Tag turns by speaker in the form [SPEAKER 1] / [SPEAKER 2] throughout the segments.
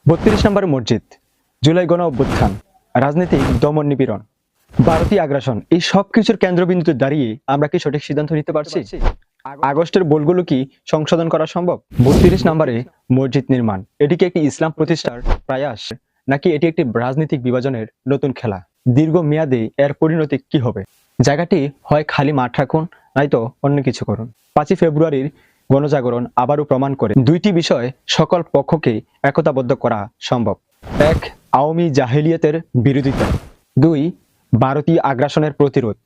[SPEAKER 1] ৩২ নম্বর মসজিদ, জুলাই গণ অভ্যুত্থান, রাজনীতিক দমন নিপীড়ন, ভারতীয় আগ্রাসন, এই সব কিছুর কেন্দ্রবিন্দুতে দাঁড়িয়ে আমরা কি সঠিক সিদ্ধান্ত নিতে পারছি? আগস্টের ভুলগুলো কি সংশোধন করা সম্ভব? ৩২ নম্বরে মসজিদ নির্মাণ, এটি কি একটি ইসলাম প্রতিষ্ঠার প্রয়াস, নাকি এটি একটি রাজনৈতিক বিভাজনের নতুন খেলা? দীর্ঘ মেয়াদে এর পরিণতি কি হবে? জায়গাটি হয় খালি মাঠ রাখুন, নয়তো অন্য কিছু করুন। 5 ফেব্রুয়ারির গণজাগরণ আবারও প্রমাণ করে দুইটি বিষয় সকল পক্ষকে একতাবদ্ধ করা সম্ভব। 1. আওয়ামী জাহেলিয়াতের বিরোধিতা। 2. ভারতীয় আগ্রাসনের প্রতিরোধ।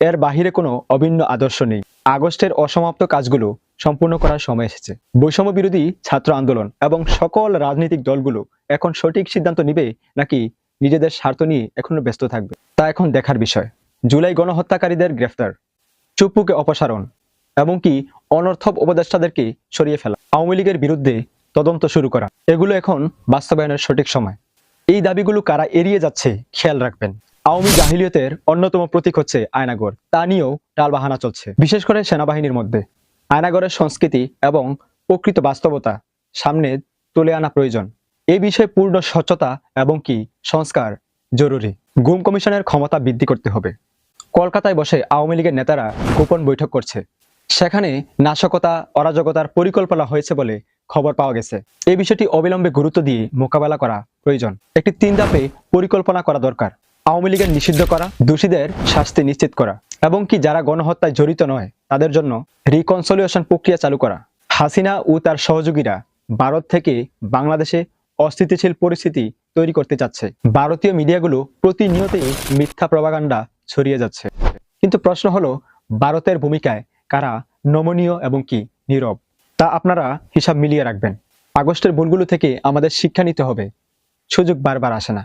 [SPEAKER 1] এর বাহিরে কোনো অভিন্ন আদর্শ নেই। আগস্টের অসমাপ্ত কাজগুলো সম্পূর্ণ করার সময় এসেছে। বৈষম্য বিরোধী ছাত্র আন্দোলন এবং সকল রাজনৈতিক দলগুলো এখন সঠিক সিদ্ধান্ত নিবে, নাকি নিজেদের স্বার্থ নিয়ে এখনো ব্যস্ত থাকবে, তা এখন দেখার বিষয়। জুলাই গণহত্যাকারীদের গ্রেফতার, চুপ্পুকে অপসারণ, এমনকি অনর্থক উপদেষ্টাদেরকে সরিয়ে ফেলা, আওয়ামী লীগের বিরুদ্ধে তদন্ত শুরু করা, এগুলো এখন বাস্তবায়নের সঠিক সময়। এই দাবিগুলো কারা এড়িয়ে যাচ্ছে খেয়াল রাখবেন। আওয়ামী জাহিলিয়তের অন্যতম প্রতীক হচ্ছে আয়নাগর, তা নিয়েও টালবাহানা চলছে, বিশেষ করে সেনাবাহিনীর মধ্যে। আয়নাগরের সংস্কৃতি এবং প্রকৃত বাস্তবতা সামনে তুলে আনা প্রয়োজন। এই বিষয়ে পূর্ণ স্বচ্ছতা এবং কি সংস্কার জরুরি। গুম কমিশনের ক্ষমতা বৃদ্ধি করতে হবে। কলকাতায় বসে আওয়ামী লীগের নেতারা গোপন বৈঠক করছে, সেখানে নাশকতা অরাজকতার পরিকল্পনা হয়েছে বলে খবর পাওয়া গেছে। এই বিষয়টি অবিলম্বে গুরুত্ব দিয়ে মোকাবেলা করা প্রয়োজন। একটি 3 ধাপে পরিকল্পনা করা দরকার। আওয়ামী লীগের নিষিদ্ধ করা, দোষীদের শাস্তি নিশ্চিত করা, এবং কি যারা গণহত্যায় জড়িত নয় তাদের জন্য রিকনসিলিয়েশন প্রক্রিয়া চালু করা। হাসিনা ও তার সহযোগীরা ভারত থেকে বাংলাদেশে অস্থিতিশীল পরিস্থিতি তৈরি করতে চাচ্ছে। ভারতীয় মিডিয়াগুলো প্রতিনিয়তই মিথ্যা প্রপাগান্ডা ছড়িয়ে যাচ্ছে। কিন্তু প্রশ্ন হলো, ভারতের ভূমিকায় কারা নমনীয় এবং কি নীরব, তা আপনারা হিসাব মিলিয়ে রাখবেন। আগস্টের ভুলগুলো থেকে আমাদের শিক্ষা নিতে হবে। সুযোগ বারবার আসে না।